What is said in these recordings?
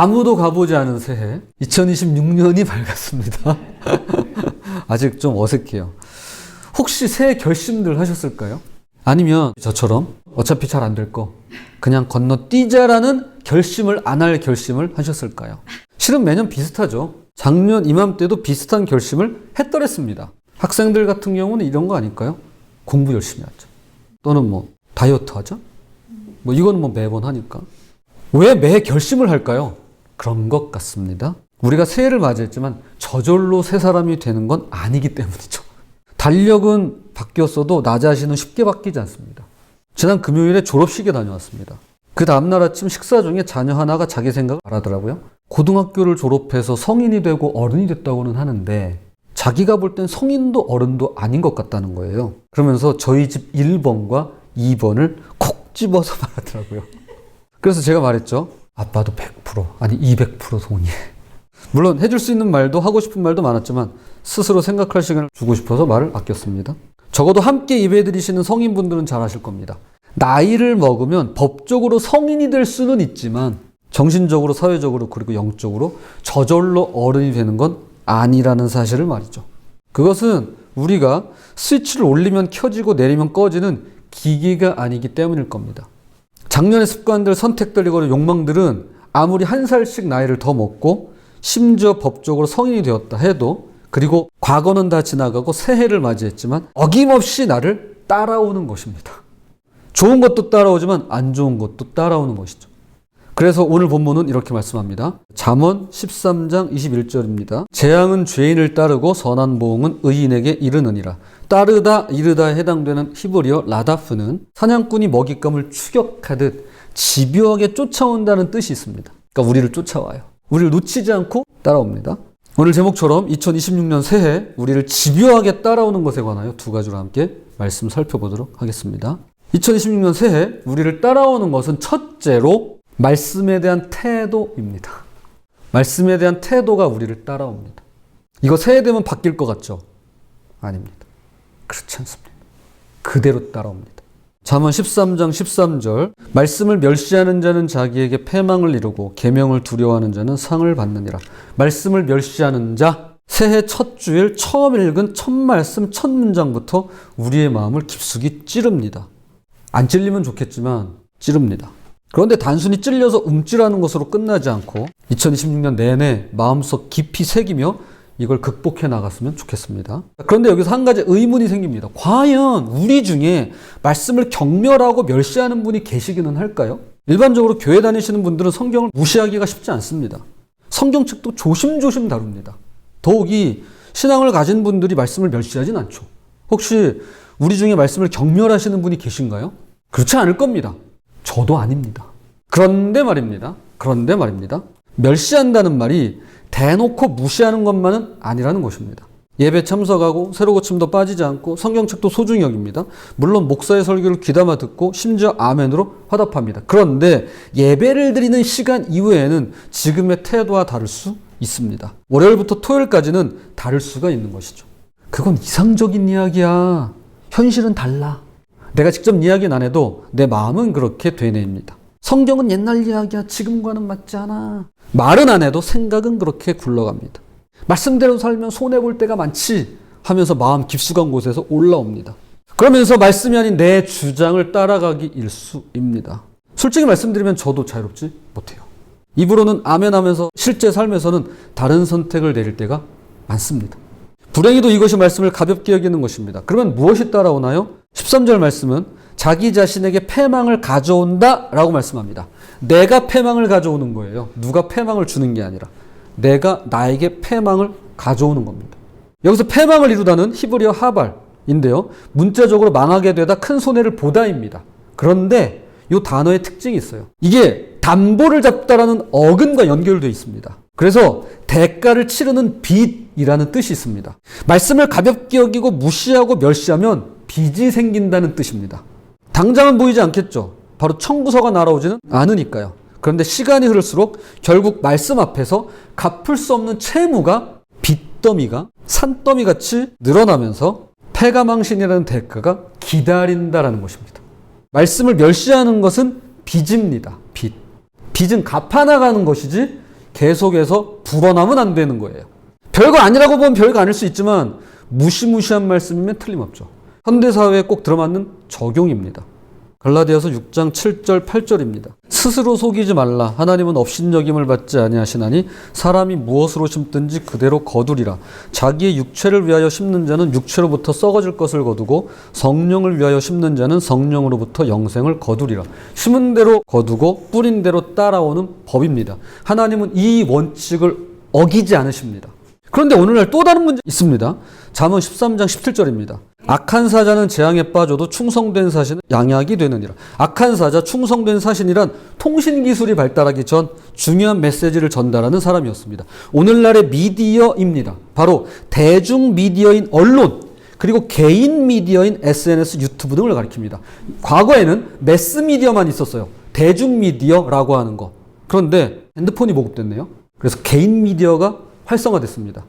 아무도 가보지 않은 새해 2026년이 밝았습니다. 아직 좀 어색해요. 혹시 새해 결심들 하셨을까요? 아니면 저처럼 어차피 잘 안 될 거 그냥 건너뛰자라는 결심을 안 할 결심을 하셨을까요? 실은 매년 비슷하죠. 작년 이맘때도 비슷한 결심을 했더랬습니다. 학생들 같은 경우는 이런 거 아닐까요? 공부 열심히 하자. 또는 뭐 다이어트 하자. 뭐 이건 뭐 매번 하니까. 왜 매 결심을 할까요? 그런 것 같습니다. 우리가 새해를 맞이했지만 저절로 새 사람이 되는 건 아니기 때문이죠. 달력은 바뀌었어도 나 자신은 쉽게 바뀌지 않습니다. 지난 금요일에 졸업식에 다녀왔습니다. 그 다음날 아침 식사 중에 자녀 하나가 자기 생각을 말하더라고요. 고등학교를 졸업해서 성인이 되고 어른이 됐다고는 하는데 자기가 볼 땐 성인도 어른도 아닌 것 같다는 거예요. 그러면서 저희 집 1번과 2번을 콕 집어서 말하더라고요. 그래서 제가 말했죠. 아빠도 100% 아니 200% 동의해. 물론 해줄 수 있는 말도 하고 싶은 말도 많았지만 스스로 생각할 시간을 주고 싶어서 말을 아꼈습니다. 적어도 함께 예배드리시는 성인분들은 잘 아실 겁니다. 나이를 먹으면 법적으로 성인이 될 수는 있지만 정신적으로, 사회적으로, 그리고 영적으로 저절로 어른이 되는 건 아니라는 사실을 말이죠. 그것은 우리가 스위치를 올리면 켜지고 내리면 꺼지는 기계가 아니기 때문일 겁니다. 작년의 습관들, 선택들, 이거를 욕망들은 아무리 한 살씩 나이를 더 먹고 심지어 법적으로 성인이 되었다 해도 그리고 과거는 다 지나가고 새해를 맞이했지만 어김없이 나를 따라오는 것입니다. 좋은 것도 따라오지만 안 좋은 것도 따라오는 것이죠. 그래서 오늘 본문은 이렇게 말씀합니다. 잠언 13장 21절입니다. 재앙은 죄인을 따르고 선한 보응은 의인에게 이르느니라. 따르다, 이르다에 해당되는 히브리어 라다프는 사냥꾼이 먹잇감을 추격하듯 집요하게 쫓아온다는 뜻이 있습니다. 그러니까 우리를 쫓아와요. 우리를 놓치지 않고 따라옵니다. 오늘 제목처럼 2026년 새해 우리를 집요하게 따라오는 것에 관하여 두 가지로 함께 말씀 살펴보도록 하겠습니다. 2026년 새해 우리를 따라오는 것은 첫째로 말씀에 대한 태도입니다. 말씀에 대한 태도가 우리를 따라옵니다. 이거 새해 되면 바뀔 것 같죠? 아닙니다. 그렇지 않습니다. 그대로 따라옵니다. 잠언 13장 13절 말씀을 멸시하는 자는 자기에게 패망을 이루고 계명을 두려워하는 자는 상을 받느니라. 말씀을 멸시하는 자, 새해 첫 주일 처음 읽은 첫 말씀 첫 문장부터 우리의 마음을 깊숙이 찌릅니다. 안 찔리면 좋겠지만 찌릅니다. 그런데 단순히 찔려서 움찔하는 것으로 끝나지 않고 2026년 내내 마음속 깊이 새기며 이걸 극복해 나갔으면 좋겠습니다. 그런데 여기서 한 가지 의문이 생깁니다. 과연 우리 중에 말씀을 경멸하고 멸시하는 분이 계시기는 할까요? 일반적으로 교회 다니시는 분들은 성경을 무시하기가 쉽지 않습니다. 성경책도 조심조심 다룹니다. 더욱이 신앙을 가진 분들이 말씀을 멸시하진 않죠. 혹시 우리 중에 말씀을 경멸하시는 분이 계신가요? 그렇지 않을 겁니다. 저도 아닙니다. 그런데 말입니다. 멸시한다는 말이 대놓고 무시하는 것만은 아니라는 것입니다. 예배 참석하고 새로 고침도 빠지지 않고 성경책도 소중히 여깁니다. 물론 목사의 설교를 귀담아 듣고 심지어 아멘으로 화답합니다. 그런데 예배를 드리는 시간 이후에는 지금의 태도와 다를 수 있습니다. 월요일부터 토요일까지는 다를 수가 있는 것이죠. 그건 이상적인 이야기야. 현실은 달라. 내가 직접 이야기는 안 해도 내 마음은 그렇게 되뇌입니다. 성경은 옛날 이야기야. 지금과는 맞지 않아. 말은 안 해도 생각은 그렇게 굴러갑니다. 말씀대로 살면 손해볼 때가 많지 하면서 마음 깊숙한 곳에서 올라옵니다. 그러면서 말씀이 아닌 내 주장을 따라가기 일쑤입니다. 솔직히 말씀드리면 저도 자유롭지 못해요. 입으로는 아멘 하면서 실제 삶에서는 다른 선택을 내릴 때가 많습니다. 불행히도 이것이 말씀을 가볍게 여기는 것입니다. 그러면 무엇이 따라오나요? 13절 말씀은 자기 자신에게 패망을 가져온다 라고 말씀합니다. 내가 패망을 가져오는 거예요. 누가 패망을 주는 게 아니라 내가 나에게 패망을 가져오는 겁니다. 여기서 패망을 이루다는 히브리어 하발인데요. 문자적으로 망하게 되다 큰 손해를 보다입니다. 그런데 이 단어의 특징이 있어요. 이게 담보를 잡다라는 어근과 연결되어 있습니다. 그래서 대가를 치르는 빚이라는 뜻이 있습니다. 말씀을 가볍게 여기고 무시하고 멸시하면 빚이 생긴다는 뜻입니다. 당장은 보이지 않겠죠. 바로 청구서가 날아오지는 않으니까요. 그런데 시간이 흐를수록 결국 말씀 앞에서 갚을 수 없는 채무가 빚더미가 산더미같이 늘어나면서 패가망신이라는 대가가 기다린다라는 것입니다. 말씀을 멸시하는 것은 빚입니다. 빚. 빚은 갚아나가는 것이지 계속해서 불어나면 안 되는 거예요. 별거 아니라고 보면 별거 아닐 수 있지만 무시무시한 말씀이면 틀림없죠. 현대사회에 꼭 들어맞는 적용입니다. 갈라디아서 6장 7절 8절입니다. 스스로 속이지 말라. 하나님은 업신여김을 받지 아니하시나니 사람이 무엇으로 심든지 그대로 거두리라. 자기의 육체를 위하여 심는 자는 육체로부터 썩어질 것을 거두고 성령을 위하여 심는 자는 성령으로부터 영생을 거두리라. 심은 대로 거두고 뿌린 대로 따라오는 법입니다. 하나님은 이 원칙을 어기지 않으십니다. 그런데 오늘날 또 다른 문제 있습니다. 잠언 13장 17절입니다. 악한 사자는 재앙에 빠져도 충성된 사신은 양약이 되느니라. 악한 사자, 충성된 사신이란 통신기술이 발달하기 전 중요한 메시지를 전달하는 사람이었습니다. 오늘날의 미디어입니다. 바로 대중미디어인 언론, 그리고 개인 미디어인 SNS, 유튜브 등을 가리킵니다. 과거에는 매스미디어만 있었어요. 대중미디어라고 하는 거. 그런데 핸드폰이 보급됐네요. 그래서 개인 미디어가 활성화됐습니다.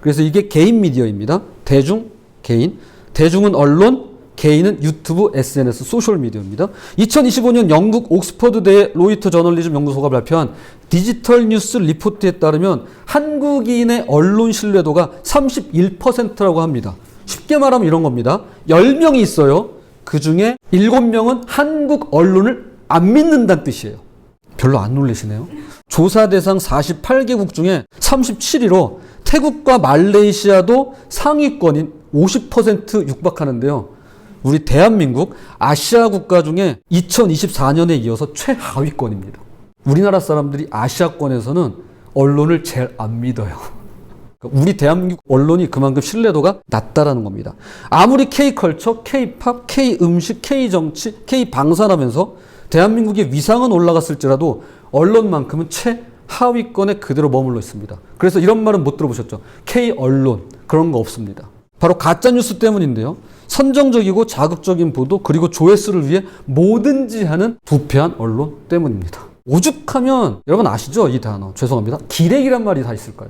그래서 이게 개인 미디어입니다. 대중, 개인. 대중은 언론, 개인은 유튜브, SNS, 소셜미디어입니다. 2025년 영국 옥스퍼드대 로이터 저널리즘 연구소가 발표한 디지털 뉴스 리포트에 따르면 한국인의 언론 신뢰도가 31%라고 합니다. 쉽게 말하면 이런 겁니다. 10명이 있어요. 그 중에 7명은 한국 언론을 안 믿는다는 뜻이에요. 별로 안 놀라시네요. 조사 대상 48개국 중에 37위로 태국과 말레이시아도 상위권인 50% 육박하는데요. 우리 대한민국 아시아 국가 중에 2024년에 이어서 최하위권입니다. 우리나라 사람들이 아시아권에서는 언론을 제일 안 믿어요. 우리 대한민국 언론이 그만큼 신뢰도가 낮다라는 겁니다. 아무리 K컬처, K팝, K음식, K정치, K방산하면서 대한민국의 위상은 올라갔을지라도 언론만큼은 최하위권에 그대로 머물러 있습니다. 그래서 이런 말은 못 들어보셨죠? K언론, 그런 거 없습니다. 바로 가짜뉴스 때문인데요. 선정적이고 자극적인 보도, 그리고 조회수를 위해 뭐든지 하는 부패한 언론 때문입니다. 오죽하면 여러분 아시죠? 이 단어. 죄송합니다. 기레기란 말이 다 있을까요?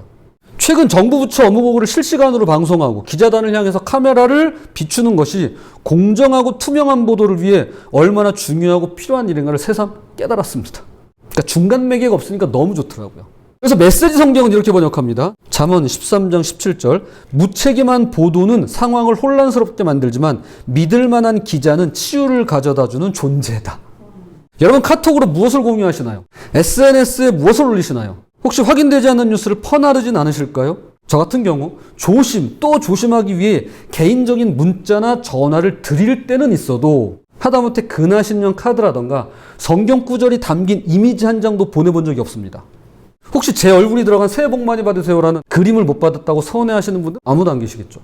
최근 정부 부처 업무보고를 실시간으로 방송하고 기자단을 향해서 카메라를 비추는 것이 공정하고 투명한 보도를 위해 얼마나 중요하고 필요한 일인가를 새삼 깨달았습니다. 그러니까 중간 매개가 없으니까 너무 좋더라고요. 그래서 메시지 성경은 이렇게 번역합니다. 잠언 13장 17절. 무책임한 보도는 상황을 혼란스럽게 만들지만 믿을 만한 기자는 치유를 가져다주는 존재다. 여러분 카톡으로 무엇을 공유하시나요? SNS에 무엇을 올리시나요? 혹시 확인되지 않는 뉴스를 퍼나르진 않으실까요? 저 같은 경우 또 조심하기 위해 개인적인 문자나 전화를 드릴 때는 있어도 하다못해 근하신령 카드라던가 성경 구절이 담긴 이미지 한 장도 보내본 적이 없습니다. 혹시 제 얼굴이 들어간 새해 복 많이 받으세요라는 그림을 못 받았다고 서운해하시는 분들 아무도 안 계시겠죠.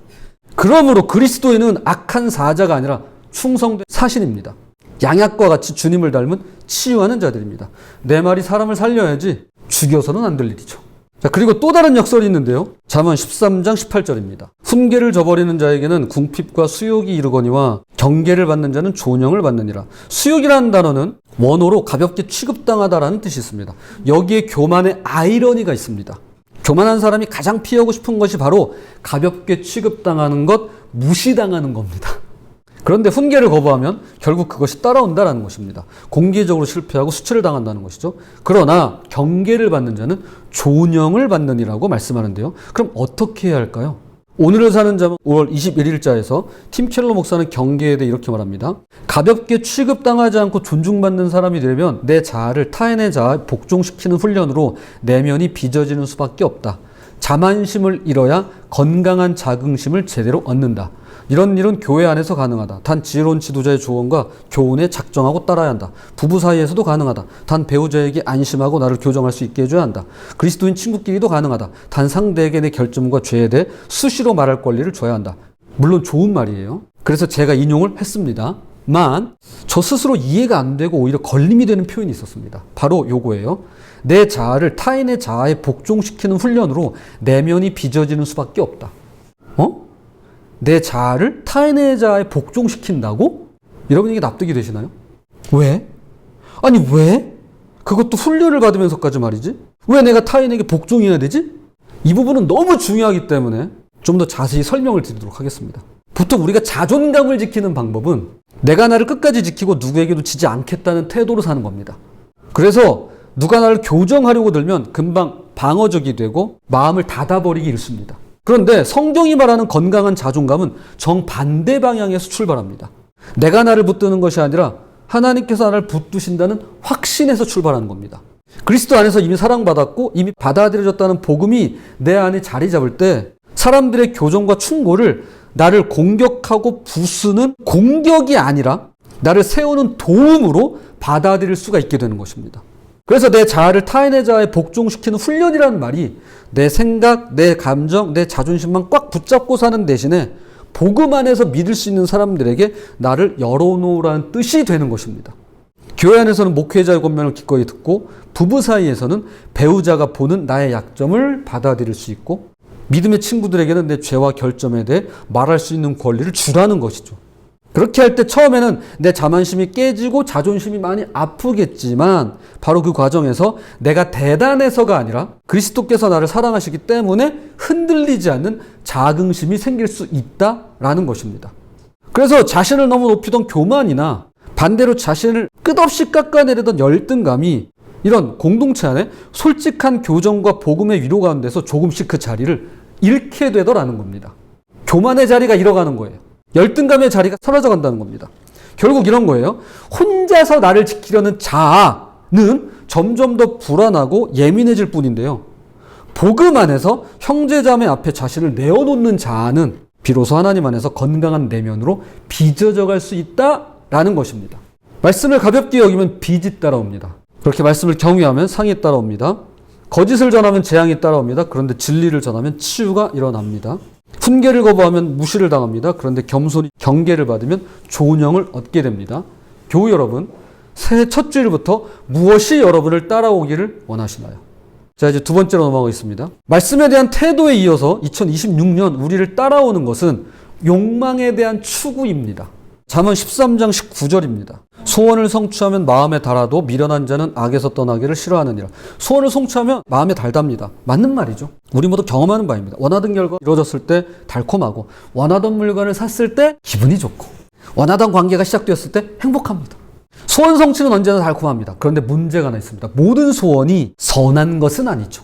그러므로 그리스도인은 악한 사자가 아니라 충성된 사신입니다. 양약과 같이 주님을 닮은 치유하는 자들입니다. 내 말이 사람을 살려야지 죽여서는 안 될 일이죠. 자, 그리고 또 다른 역설이 있는데요. 잠언 13장 18절입니다. 훈계를 저버리는 자에게는 궁핍과 수욕이 이르거니와 경계를 받는 자는 존영을 받느니라. 수욕이라는 단어는 원어로 가볍게 취급당하다라는 뜻이 있습니다. 여기에 교만의 아이러니가 있습니다. 교만한 사람이 가장 피하고 싶은 것이 바로 가볍게 취급당하는 것, 무시당하는 겁니다. 그런데 훈계를 거부하면 결국 그것이 따라온다는 것입니다. 공개적으로 실패하고 수치를 당한다는 것이죠. 그러나 경계를 받는 자는 존영을 받느니라고 말씀하는데요. 그럼 어떻게 해야 할까요? 오늘을 사는 자는 5월 21일자에서 팀 켈러 목사는 경계에 대해 이렇게 말합니다. 가볍게 취급당하지 않고 존중받는 사람이 되려면 내 자아를 타인의 자아에 복종시키는 훈련으로 내면이 빚어지는 수밖에 없다. 자만심을 잃어야 건강한 자긍심을 제대로 얻는다. 이런 일은 교회 안에서 가능하다. 단 지혜로운 지도자의 조언과 교훈에 작정하고 따라야 한다. 부부 사이에서도 가능하다. 단 배우자에게 안심하고 나를 교정할 수 있게 해줘야 한다. 그리스도인 친구끼리도 가능하다. 단 상대에게 내 결점과 죄에 대해 수시로 말할 권리를 줘야 한다. 물론 좋은 말이에요. 그래서 제가 인용을 했습니다. 저 스스로 이해가 안 되고 오히려 걸림이 되는 표현이 있었습니다. 바로 요거예요. 내 자아를 타인의 자아에 복종시키는 훈련으로 내면이 빚어지는 수밖에 없다. 내 자아를 타인의 자아에 복종시킨다고? 여러분 이게 납득이 되시나요? 왜? 아니 왜? 그것도 훈련을 받으면서까지 말이지? 왜 내가 타인에게 복종해야 되지? 이 부분은 너무 중요하기 때문에 좀 더 자세히 설명을 드리도록 하겠습니다. 보통 우리가 자존감을 지키는 방법은 내가 나를 끝까지 지키고 누구에게도 지지 않겠다는 태도로 사는 겁니다. 그래서 누가 나를 교정하려고 들면 금방 방어적이 되고 마음을 닫아버리기 일쑤입니다. 그런데 성경이 말하는 건강한 자존감은 정반대 방향에서 출발합니다. 내가 나를 붙드는 것이 아니라 하나님께서 나를 붙드신다는 확신에서 출발하는 겁니다. 그리스도 안에서 이미 사랑받았고 이미 받아들여졌다는 복음이 내 안에 자리 잡을 때 사람들의 교정과 충고를 나를 공격하고 부수는 공격이 아니라 나를 세우는 도움으로 받아들일 수가 있게 되는 것입니다. 그래서 내 자아를 타인의 자아에 복종시키는 훈련이라는 말이 내 생각, 내 감정, 내 자존심만 꽉 붙잡고 사는 대신에 복음 안에서 믿을 수 있는 사람들에게 나를 열어놓으라는 뜻이 되는 것입니다. 교회 안에서는 목회자의 권면을 기꺼이 듣고 부부 사이에서는 배우자가 보는 나의 약점을 받아들일 수 있고 믿음의 친구들에게는 내 죄와 결점에 대해 말할 수 있는 권리를 주라는 것이죠. 그렇게 할 때 처음에는 내 자만심이 깨지고 자존심이 많이 아프겠지만 바로 그 과정에서 내가 대단해서가 아니라 그리스도께서 나를 사랑하시기 때문에 흔들리지 않는 자긍심이 생길 수 있다라는 것입니다. 그래서 자신을 너무 높이던 교만이나 반대로 자신을 끝없이 깎아내리던 열등감이 이런 공동체 안에 솔직한 교정과 복음의 위로 가운데서 조금씩 그 자리를 잃게 되더라는 겁니다. 교만의 자리가 잃어가는 거예요. 열등감의 자리가 사라져 간다는 겁니다. 결국 이런 거예요. 혼자서 나를 지키려는 자아는 점점 더 불안하고 예민해질 뿐인데요. 복음 안에서 형제자매 앞에 자신을 내어놓는 자아는 비로소 하나님 안에서 건강한 내면으로 빚어져 갈 수 있다라는 것입니다. 말씀을 가볍게 여기면 빚이 따라옵니다. 그렇게 말씀을 경외하면 상이 따라옵니다. 거짓을 전하면 재앙이 따라옵니다. 그런데 진리를 전하면 치유가 일어납니다. 훈계를 거부하면 무시를 당합니다. 그런데 겸손히 경계를 받으면 좋은 영을 얻게 됩니다. 교우 여러분, 새해 첫 주일부터 무엇이 여러분을 따라오기를 원하시나요? 자, 이제 두 번째로 넘어가겠습니다. 말씀에 대한 태도에 이어서 2026년 우리를 따라오는 것은 욕망에 대한 추구입니다. 잠언 13장 19절입니다. 소원을 성취하면 마음에 달아도 미련한 자는 악에서 떠나기를 싫어하느니라. 소원을 성취하면 마음에 달답니다. 맞는 말이죠. 우리 모두 경험하는 바입니다. 원하던 결과가 이루어졌을 때 달콤하고 원하던 물건을 샀을 때 기분이 좋고 원하던 관계가 시작되었을 때 행복합니다. 소원 성취는 언제나 달콤합니다. 그런데 문제가 하나 있습니다. 모든 소원이 선한 것은 아니죠.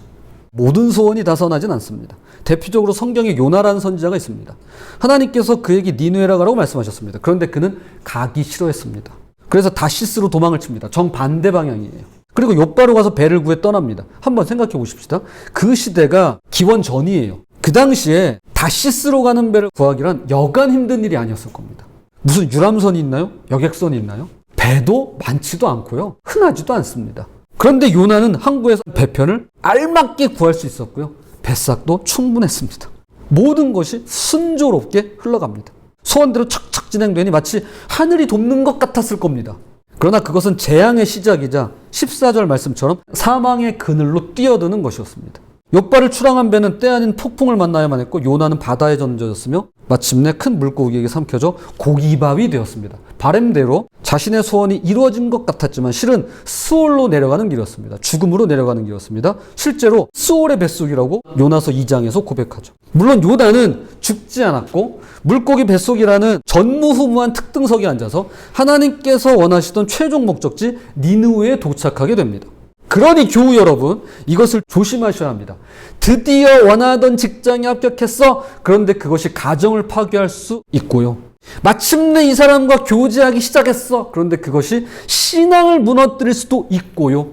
모든 소원이 다 선하진 않습니다. 대표적으로 성경에 요나라는 선지자가 있습니다. 하나님께서 그에게 니느웨라 가라고 말씀하셨습니다. 그런데 그는 가기 싫어했습니다. 그래서 다시스로 도망을 칩니다. 정반대 방향이에요. 그리고 욥바로 가서 배를 구해 떠납니다. 한번 생각해 보십시다. 그 시대가 기원 전이에요. 그 당시에 다시스로 가는 배를 구하기란 여간 힘든 일이 아니었을 겁니다. 무슨 유람선이 있나요? 여객선이 있나요? 배도 많지도 않고요. 흔하지도 않습니다. 그런데 요나는 항구에서 배편을 알맞게 구할 수 있었고요. 배삭도 충분했습니다. 모든 것이 순조롭게 흘러갑니다. 소원대로 착착 진행되니 마치 하늘이 돕는 것 같았을 겁니다. 그러나 그것은 재앙의 시작이자 14절 말씀처럼 사망의 그늘로 뛰어드는 것이었습니다. 욥바를 출항한 배는 때 아닌 폭풍을 만나야만 했고 요나는 바다에 던져졌으며 마침내 큰 물고기에게 삼켜져 고기밥이 되었습니다. 바램대로 자신의 소원이 이루어진 것 같았지만 실은 스올로 내려가는 길이었습니다. 죽음으로 내려가는 길이었습니다. 실제로 스올의 뱃속이라고 요나서 2장에서 고백하죠. 물론 요나는 죽지 않았고 물고기 뱃속이라는 전무후무한 특등석에 앉아서 하나님께서 원하시던 최종 목적지 니느웨에 도착하게 됩니다. 그러니 교우 여러분, 이것을 조심하셔야 합니다. 드디어 원하던 직장에 합격했어. 그런데 그것이 가정을 파괴할 수 있고요. 마침내 이 사람과 교제하기 시작했어. 그런데 그것이 신앙을 무너뜨릴 수도 있고요.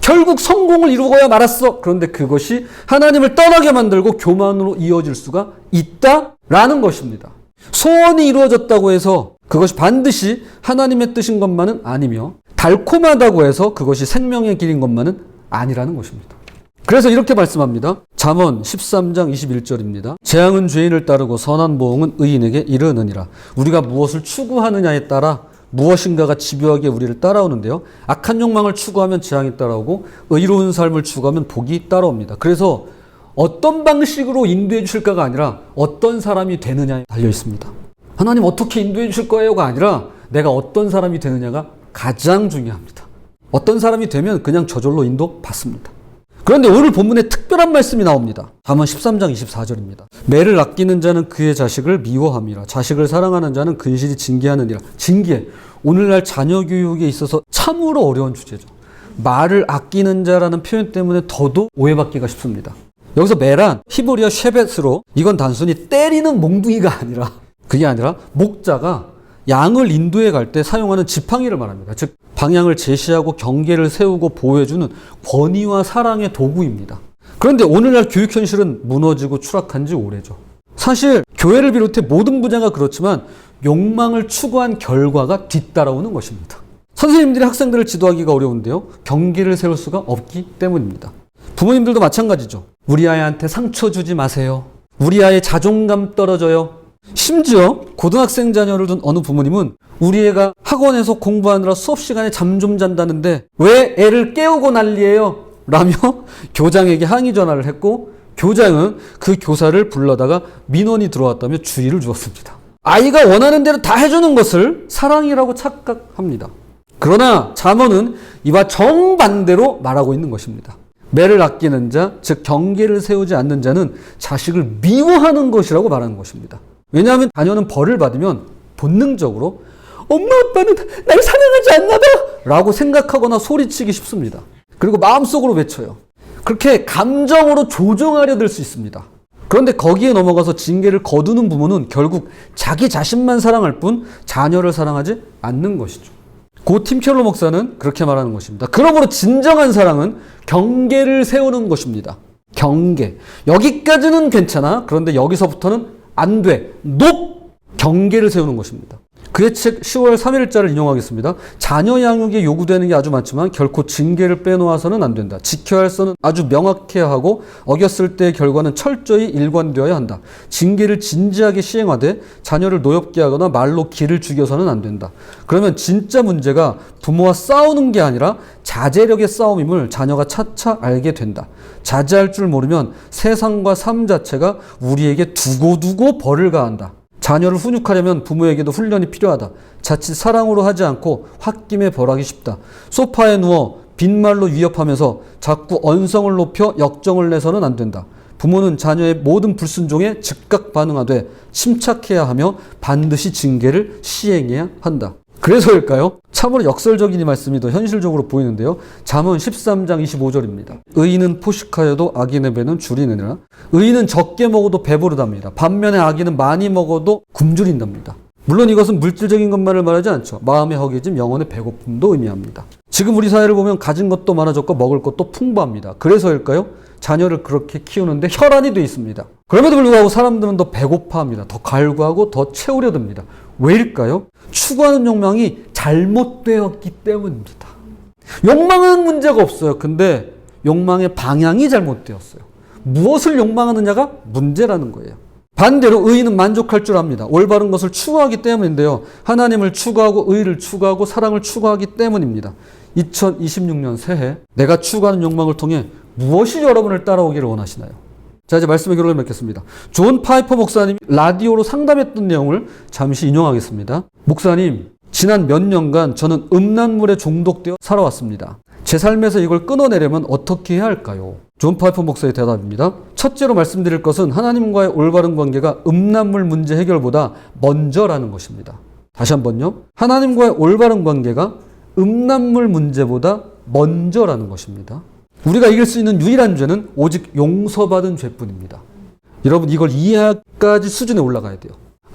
결국 성공을 이루어야 말았어. 그런데 그것이 하나님을 떠나게 만들고 교만으로 이어질 수가 있다라는 것입니다. 소원이 이루어졌다고 해서 그것이 반드시 하나님의 뜻인 것만은 아니며 달콤하다고 해서 그것이 생명의 길인 것만은 아니라는 것입니다. 그래서 이렇게 말씀합니다. 잠언 13장 21절입니다. 재앙은 죄인을 따르고 선한 보응은 의인에게 이르느니라. 우리가 무엇을 추구하느냐에 따라 무엇인가가 집요하게 우리를 따라오는데요. 악한 욕망을 추구하면 재앙이 따라오고 의로운 삶을 추구하면 복이 따라옵니다. 그래서 어떤 방식으로 인도해 주실까가 아니라 어떤 사람이 되느냐에 달려 있습니다. 하나님 어떻게 인도해 주실 거예요가 아니라 내가 어떤 사람이 되느냐가 가장 중요합니다. 어떤 사람이 되면 그냥 저절로 인도 받습니다. 그런데 오늘 본문에 특별한 말씀이 나옵니다. 잠언 13장 24절입니다. 매를 아끼는 자는 그의 자식을 미워함이라. 자식을 사랑하는 자는 근실히 징계하느니라. 징계. 오늘날 자녀 교육에 있어서 참으로 어려운 주제죠. 말을 아끼는 자라는 표현 때문에 더더욱 오해받기가 쉽습니다. 여기서 메란, 히브리어 쉐벳으로 이건 단순히 때리는 몽둥이가 아니라 그게 아니라 목자가 양을 인도해 갈 때 사용하는 지팡이를 말합니다. 즉 방향을 제시하고 경계를 세우고 보호해주는 권위와 사랑의 도구입니다. 그런데 오늘날 교육 현실은 무너지고 추락한 지 오래죠. 사실 교회를 비롯해 모든 분야가 그렇지만 욕망을 추구한 결과가 뒤따라오는 것입니다. 선생님들이 학생들을 지도하기가 어려운데요. 경계를 세울 수가 없기 때문입니다. 부모님들도 마찬가지죠. 우리 아이한테 상처 주지 마세요. 우리 아이의 자존감 떨어져요. 심지어 고등학생 자녀를 둔 어느 부모님은 우리 애가 학원에서 공부하느라 수업 시간에 잠 좀 잔다는데 왜 애를 깨우고 난리예요? 라며 교장에게 항의 전화를 했고 교장은 그 교사를 불러다가 민원이 들어왔다며 주의를 주었습니다. 아이가 원하는 대로 다 해주는 것을 사랑이라고 착각합니다. 그러나 잠언은 이와 정반대로 말하고 있는 것입니다. 매를 아끼는 자, 즉 경계를 세우지 않는 자는 자식을 미워하는 것이라고 말하는 것입니다. 왜냐하면 자녀는 벌을 받으면 본능적으로 엄마 아빠는 날 사랑하지 않나 봐 라고 생각하거나 소리치기 쉽습니다. 그리고 마음속으로 외쳐요. 그렇게 감정으로 조종하려 들 수 있습니다. 그런데 거기에 넘어가서 징계를 거두는 부모는 결국 자기 자신만 사랑할 뿐 자녀를 사랑하지 않는 것이죠. 고 팀 켈러 목사는 그렇게 말하는 것입니다. 그러므로 진정한 사랑은 경계를 세우는 것입니다. 경계. 여기까지는 괜찮아. 그런데 여기서부터는 안 돼. 경계를 세우는 것입니다. 그의 책 10월 3일자를 인용하겠습니다. 자녀 양육에 요구되는 게 아주 많지만 결코 징계를 빼놓아서는 안 된다. 지켜야 할 선은 아주 명확해야 하고 어겼을 때의 결과는 철저히 일관되어야 한다. 징계를 진지하게 시행하되 자녀를 노엽게 하거나 말로 기를 죽여서는 안 된다. 그러면 진짜 문제가 부모와 싸우는 게 아니라 자제력의 싸움임을 자녀가 차차 알게 된다. 자제할 줄 모르면 세상과 삶 자체가 우리에게 두고두고 벌을 가한다. 자녀를 훈육하려면 부모에게도 훈련이 필요하다. 자칫 사랑으로 하지 않고 홧김에 벌하기 쉽다. 소파에 누워 빈말로 위협하면서 자꾸 언성을 높여 역정을 내서는 안 된다. 부모는 자녀의 모든 불순종에 즉각 반응하되 침착해야 하며 반드시 징계를 시행해야 한다. 그래서일까요? 참으로 역설적인 이 말씀이 더 현실적으로 보이는데요. 잠언 13장 25절입니다. 의인은 포식하여도 악인의 배는 줄이느니라. 의인은 적게 먹어도 배부르답니다. 반면에 악인은 많이 먹어도 굶주린답니다. 물론 이것은 물질적인 것만을 말하지 않죠. 마음의 허기짐, 영혼의 배고픔도 의미합니다. 지금 우리 사회를 보면 가진 것도 많아졌고 먹을 것도 풍부합니다. 그래서일까요? 자녀를 그렇게 키우는데 혈안이 돼 있습니다. 그럼에도 불구하고 사람들은 더 배고파합니다. 더 갈구하고 더 채우려 듭니다. 왜일까요? 추구하는 욕망이 잘못되었기 때문입니다. 욕망은 문제가 없어요. 근데 욕망의 방향이 잘못되었어요. 무엇을 욕망하느냐가 문제라는 거예요. 반대로 의인은 만족할 줄 압니다. 올바른 것을 추구하기 때문인데요. 하나님을 추구하고 의를 추구하고 사랑을 추구하기 때문입니다. 2026년 새해 내가 추구하는 욕망을 통해 무엇이 여러분을 따라오기를 원하시나요? 자, 이제 말씀의 결론을 맺겠습니다. 존 파이퍼 목사님이 라디오로 상담했던 내용을 잠시 인용하겠습니다. 목사님, 지난 몇 년간 저는 음란물에 중독되어 살아왔습니다. 제 삶에서 이걸 끊어내려면 어떻게 해야 할까요? 존 파이퍼 목사의 대답입니다. 첫째로 말씀드릴 것은 하나님과의 올바른 관계가 음란물 문제 해결보다 먼저라는 것입니다. 다시 한번요. 하나님과의 올바른 관계가 음란물 문제보다 먼저라는 것입니다. 우리가 이길 수 있는 유일한 죄는 오직 용서받은 죄뿐입니다. 여러분, 이걸 이해하기까지 수준에 올라가야 돼요.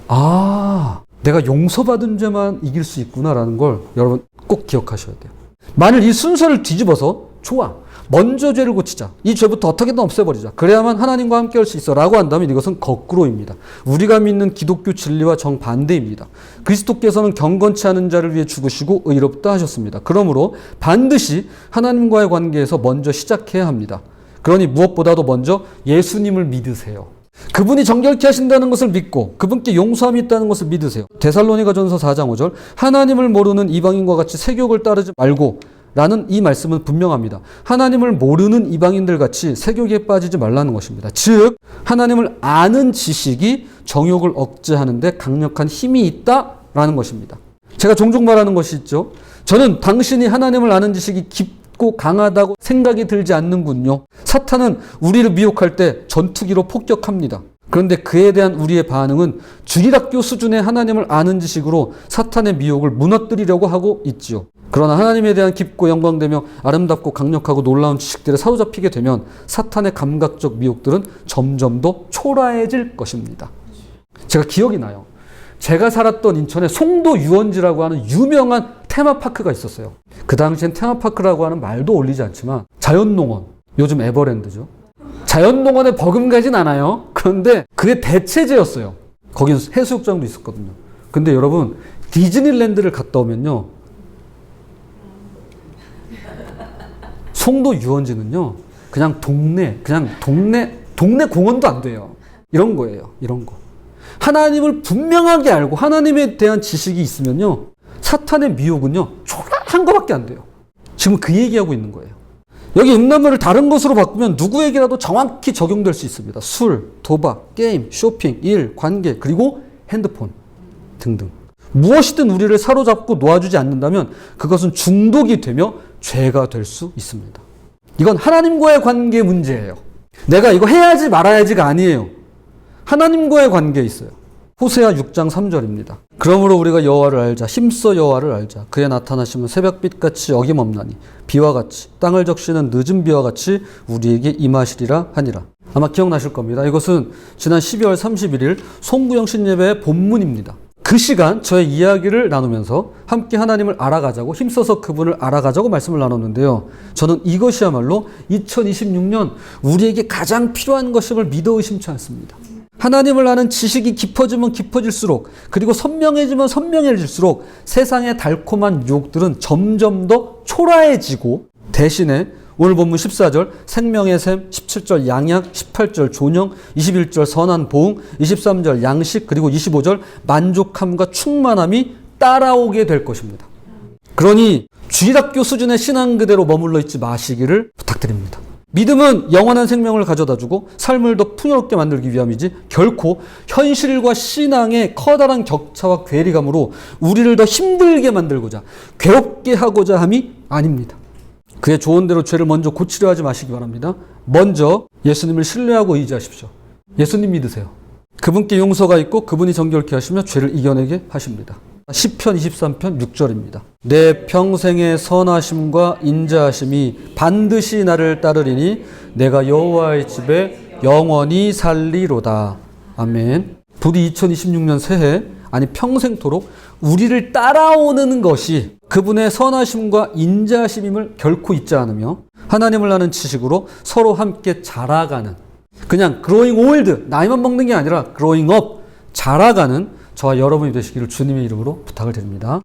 아, 내가 용서받은 죄만 이길 수 있구나라는 걸 여러분 꼭 기억하셔야 돼요. 만일 이 순서를 뒤집어서 좋아, 먼저 죄를 고치자, 이 죄부터 어떻게든 없애버리자, 그래야만 하나님과 함께 할 수 있어 라고 한다면 이것은 거꾸로입니다. 우리가 믿는 기독교 진리와 정반대입니다. 그리스도께서는 경건치 않은 자를 위해 죽으시고 의롭다 하셨습니다. 그러므로 반드시 하나님과의 관계에서 먼저 시작해야 합니다. 그러니 무엇보다도 먼저 예수님을 믿으세요. 그분이 정결케 하신다는 것을 믿고 그분께 용서함이 있다는 것을 믿으세요. 데살로니가전서 4장 5절, 하나님을 모르는 이방인과 같이 세욕을 따르지 말고 라는 이 말씀은 분명합니다. 하나님을 모르는 이방인들 같이 세욕에 빠지지 말라는 것입니다. 즉 하나님을 아는 지식이 정욕을 억제하는 데 강력한 힘이 있다라는 것입니다. 제가 종종 말하는 것이 있죠. 저는 당신이 하나님을 아는 지식이 깊고 강하다고 생각이 들지 않는군요. 사탄은 우리를 미혹할 때 전투기로 폭격합니다. 그런데 그에 대한 우리의 반응은 주일학교 수준의 하나님을 아는 지식으로 사탄의 미혹을 무너뜨리려고 하고 있지요. 그러나 하나님에 대한 깊고 영광되며 아름답고 강력하고 놀라운 지식들에 사로잡히게 되면 사탄의 감각적 미혹들은 점점 더 초라해질 것입니다. 제가 기억이 나요. 제가 살았던 인천에 송도 유원지라고 하는 유명한 테마파크가 있었어요. 그 당시엔 테마파크라고 하는 말도 어울리지 않지만 자연농원, 요즘 에버랜드죠. 자연농원에 버금가진 않아요. 그런데 그게 대체제였어요. 거긴 해수욕장도 있었거든요. 근데 여러분, 디즈니랜드를 갔다 오면요, 송도 유원지는요, 그냥 동네 공원도 안 돼요. 이런 거예요. 이런 거. 하나님을 분명하게 알고 하나님에 대한 지식이 있으면요, 사탄의 미혹은요, 초라한 것밖에 안 돼요. 지금 그 얘기하고 있는 거예요. 여기 음란물을 다른 것으로 바꾸면 누구에게라도 정확히 적용될 수 있습니다. 술, 도박, 게임, 쇼핑, 일, 관계, 그리고 핸드폰 등등. 무엇이든 우리를 사로잡고 놓아주지 않는다면 그것은 중독이 되며 죄가 될 수 있습니다. 이건 하나님과의 관계 문제예요. 내가 이거 해야지 말아야지가 아니에요. 하나님과의 관계에 있어요. 호세아 6장 3절입니다. 그러므로 우리가 여호와를 알자. 힘써 여호와를 알자. 그의 나타나심은 새벽빛같이 어김없나니 비와 같이 땅을 적시는 늦은 비와 같이 우리에게 임하시리라 하니라. 아마 기억나실 겁니다. 이것은 지난 12월 31일 송구영 신예배의 본문입니다. 그 시간 저의 이야기를 나누면서 함께 하나님을 알아가자고, 힘써서 그분을 알아가자고 말씀을 나눴는데요. 저는 이것이야말로 2026년 우리에게 가장 필요한 것임을 믿어 의심치 않습니다. 하나님을 아는 지식이 깊어지면 깊어질수록, 그리고 선명해지면 선명해질수록 세상의 달콤한 유혹들은 점점 더 초라해지고, 대신에 오늘 본문 14절 생명의 샘, 17절 양약, 18절 존영, 21절 선한 보응, 23절 양식, 그리고 25절 만족함과 충만함이 따라오게 될 것입니다. 그러니 주일학교 수준의 신앙 그대로 머물러 있지 마시기를 부탁드립니다. 믿음은 영원한 생명을 가져다주고 삶을 더 풍요롭게 만들기 위함이지 결코 현실과 신앙의 커다란 격차와 괴리감으로 우리를 더 힘들게 만들고자, 괴롭게 하고자 함이 아닙니다. 그의 조언대로 죄를 먼저 고치려 하지 마시기 바랍니다. 먼저 예수님을 신뢰하고 의지하십시오. 예수님 믿으세요. 그분께 용서가 있고 그분이 정결케 하시며 죄를 이겨내게 하십니다. 시편 23편 6절입니다. 내 평생의 선하심과 인자하심이 반드시 나를 따르리니 내가 여호와의 집에 영원히 살리로다. 아멘. 부디 2026년 새해, 아니 평생토록 우리를 따라오는 것이 그분의 선하심과 인자하심임을 결코 잊지 않으며 하나님을 아는 지식으로 서로 함께 자라가는, 그냥 growing old, 나이만 먹는 게 아니라 growing up, 자라가는 저와 여러분이 되시기를 주님의 이름으로 부탁을 드립니다.